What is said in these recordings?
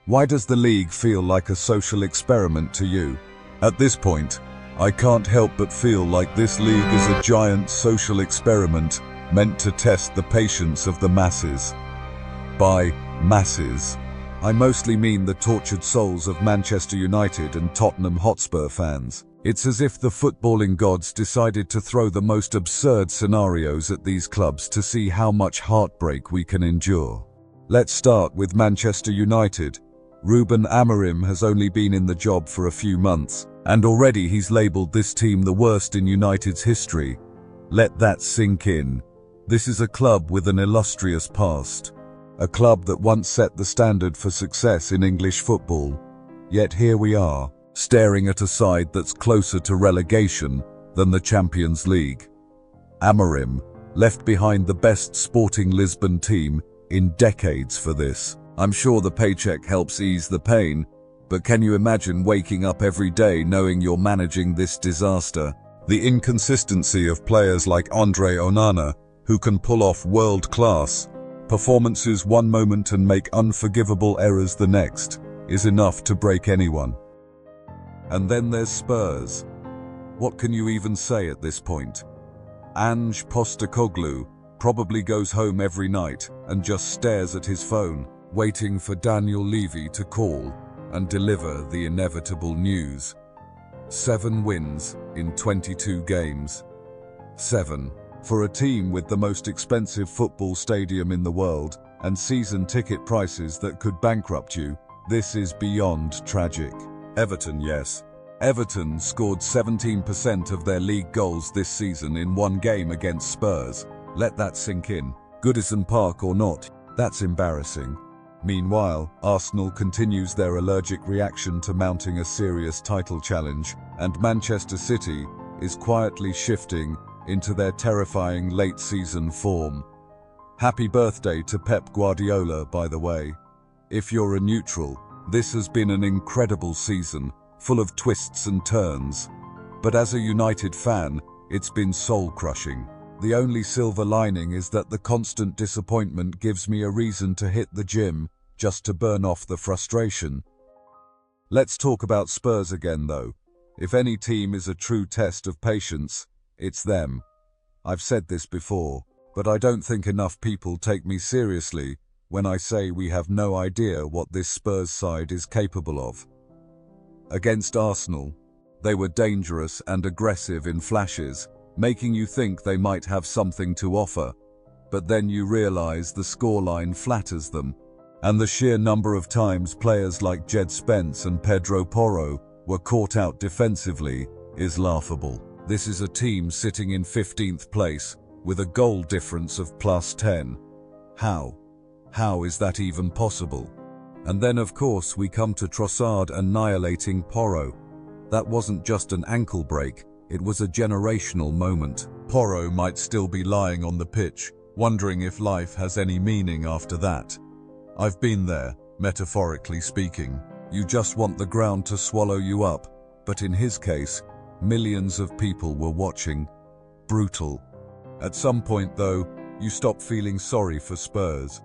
Why does the league feel like a social experiment to you? At this point, I can't help but feel like this league is a giant social experiment meant to test the patience of the masses. By masses, I mostly mean the tortured souls of Manchester United and Tottenham Hotspur fans. It's as if the footballing gods decided to throw the most absurd scenarios at these clubs to see how much heartbreak we can endure. Let's start with Manchester United. Ruben Amorim has only been in the job for a few months, and already he's labelled this team the worst in United's history. Let that sink in. This is a club with an illustrious past. A club that once set the standard for success in English football. Yet here we are, staring at a side that's closer to relegation than the Champions League. Amorim left behind the best Sporting Lisbon team in decades for this. I'm sure the paycheck helps ease the pain, but can you imagine waking up every day knowing you're managing this disaster? The inconsistency of players like Andre Onana, who can pull off world-class performances one moment and make unforgivable errors the next, is enough to break anyone. And then there's Spurs. What can you even say at this point? Ange Postecoglou probably goes home every night and just stares at his phone, waiting for Daniel Levy to call and deliver the inevitable news. 7 wins in 22 games. 7. For a team with the most expensive football stadium in the world and season ticket prices that could bankrupt you, this is beyond tragic. Everton, yes. Everton scored 17% of their league goals this season in one game against Spurs. Let that sink in. Goodison Park or not, that's embarrassing. Meanwhile, Arsenal continues their allergic reaction to mounting a serious title challenge, and Manchester City is quietly shifting into their terrifying late-season form. Happy birthday to Pep Guardiola, by the way. If you're a neutral, this has been an incredible season, full of twists and turns. But as a United fan, it's been soul-crushing. The only silver lining is that the constant disappointment gives me a reason to hit the gym, just to burn off the frustration. Let's talk about Spurs again though. If any team is a true test of patience, it's them. I've said this before, but I don't think enough people take me seriously when I say we have no idea what this Spurs side is capable of. Against Arsenal, they were dangerous and aggressive in flashes, making you think they might have something to offer. But then you realize the scoreline flatters them, and the sheer number of times players like Jed Spence and Pedro Porro were caught out defensively is laughable. This is a team sitting in 15th place with a goal difference of +10. How? How is that even possible? And then of course we come to Trossard annihilating Porro. That wasn't just an ankle break, it was a generational moment. Porro might still be lying on the pitch, wondering if life has any meaning after that. I've been there, metaphorically speaking. You just want the ground to swallow you up, but in his case, millions of people were watching. Brutal. At some point though, you stop feeling sorry for Spurs.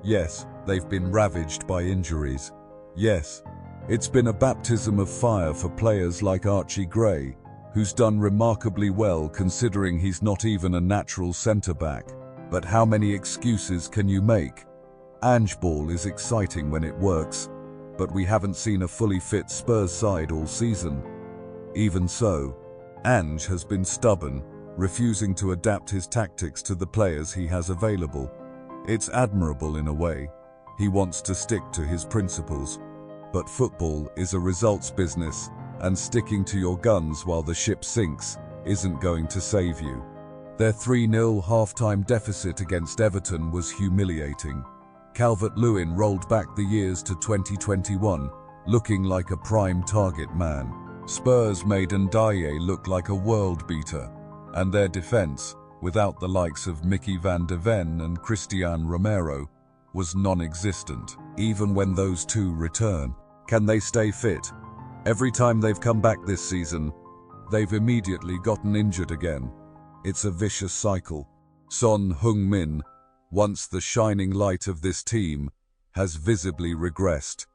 Yes, they've been ravaged by injuries. Yes, it's been a baptism of fire for players like Archie Gray, who's done remarkably well considering he's not even a natural centre-back. But how many excuses can you make? Ange ball is exciting when it works, but we haven't seen a fully fit Spurs side all season. Even so, Ange has been stubborn, refusing to adapt his tactics to the players he has available. It's admirable in a way. He wants to stick to his principles. But football is a results business, and sticking to your guns while the ship sinks isn't going to save you. Their 3-0 half-time deficit against Everton was humiliating. Calvert-Lewin rolled back the years to 2021, looking like a prime target man. Spurs made Ndiaye look like a world-beater, and their defence, without the likes of Mickey van de Ven and Christian Romero, was non-existent. Even when those two return, can they stay fit? Every time they've come back this season, they've immediately gotten injured again. It's a vicious cycle. Son Heung-min, once the shining light of this team, has visibly regressed.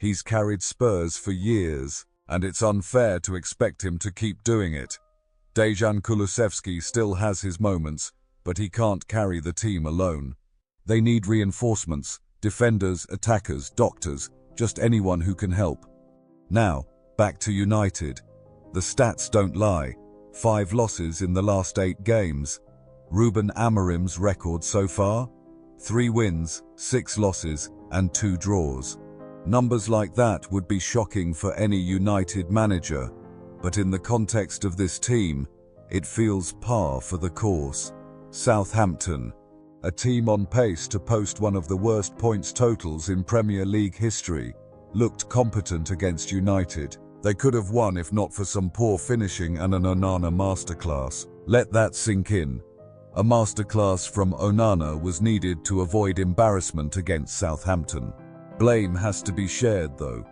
He's carried Spurs for years, and it's unfair to expect him to keep doing it. Dejan Kulusevski still has his moments, but he can't carry the team alone. They need reinforcements, defenders, attackers, doctors, just anyone who can help. Now, back to United. The stats don't lie. 5 losses in the last 8 games. Ruben Amorim's record so far? 3 wins, 6 losses, and 2 draws. Numbers like that would be shocking for any United manager, but in the context of this team, it feels par for the course. Southampton, a team on pace to post one of the worst points totals in Premier League history, looked competent against United. They could have won if not for some poor finishing and an Onana masterclass. Let that sink in. A masterclass from Onana was needed to avoid embarrassment against Southampton. Blame has to be shared though.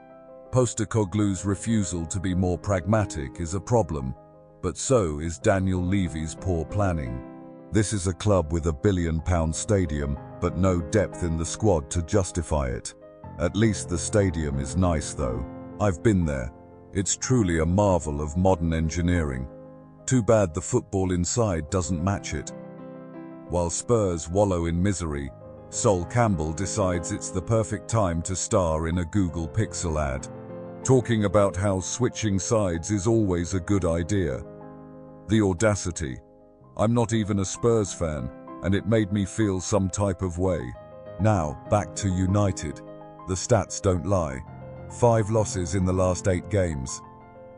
Postecoglou's refusal to be more pragmatic is a problem, but so is Daniel Levy's poor planning. This is a club with £1 billion stadium, but no depth in the squad to justify it. At least the stadium is nice though. I've been there. It's truly a marvel of modern engineering. Too bad the football inside doesn't match it. While Spurs wallow in misery, Sol Campbell decides it's the perfect time to star in a Google Pixel ad, talking about how switching sides is always a good idea. The audacity. I'm not even a Spurs fan, and it made me feel some type of way. Now, back to United. The stats don't lie. 5 losses in the last 8 games.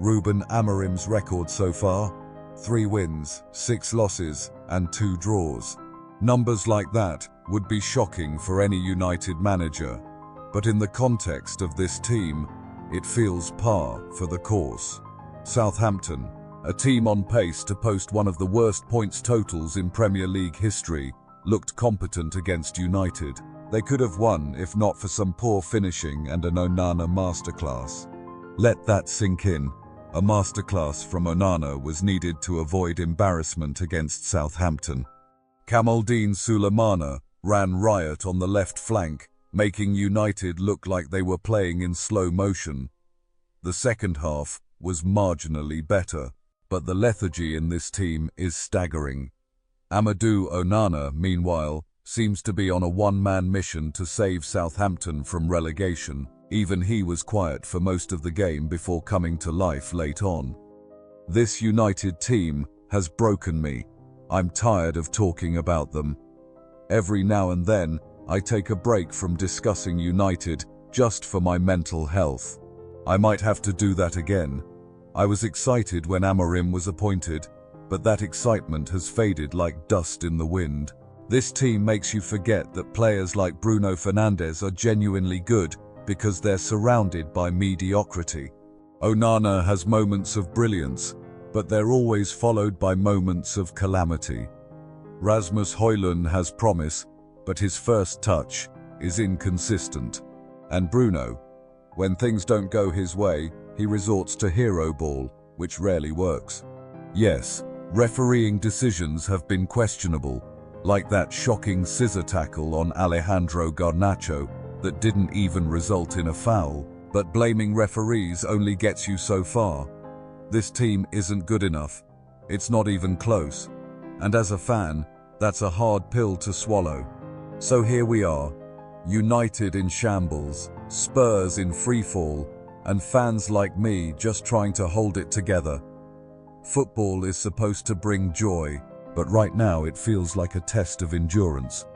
Ruben Amorim's record so far? 3 wins, 6 losses, and 2 draws. Numbers like that would be shocking for any United manager, but in the context of this team, it feels par for the course. Southampton, a team on pace to post one of the worst points totals in Premier League history, looked competent against United. They could have won if not for some poor finishing and an Onana masterclass. Let that sink in. A masterclass from Onana was needed to avoid embarrassment against Southampton. Kamaldeen Sulemana ran riot on the left flank, making United look like they were playing in slow motion. The second half was marginally better, but the lethargy in this team is staggering. Amadou Onana, meanwhile, seems to be on a one-man mission to save Southampton from relegation. Even he was quiet for most of the game before coming to life late on. This United team has broken me. I'm tired of talking about them. Every now and then, I take a break from discussing United just for my mental health. I might have to do that again. I was excited when Amorim was appointed, but that excitement has faded like dust in the wind. This team makes you forget that players like Bruno Fernandes are genuinely good because they're surrounded by mediocrity. Onana has moments of brilliance, but they're always followed by moments of calamity. Rasmus Højlund has promise, but his first touch is inconsistent. And Bruno, when things don't go his way, he resorts to hero ball, which rarely works. Yes, refereeing decisions have been questionable, like that shocking scissor tackle on Alejandro Garnacho that didn't even result in a foul, but blaming referees only gets you so far. This team isn't good enough. It's not even close. And as a fan, that's a hard pill to swallow. So here we are, United in shambles, Spurs in freefall, and fans like me just trying to hold it together. Football is supposed to bring joy, but right now it feels like a test of endurance.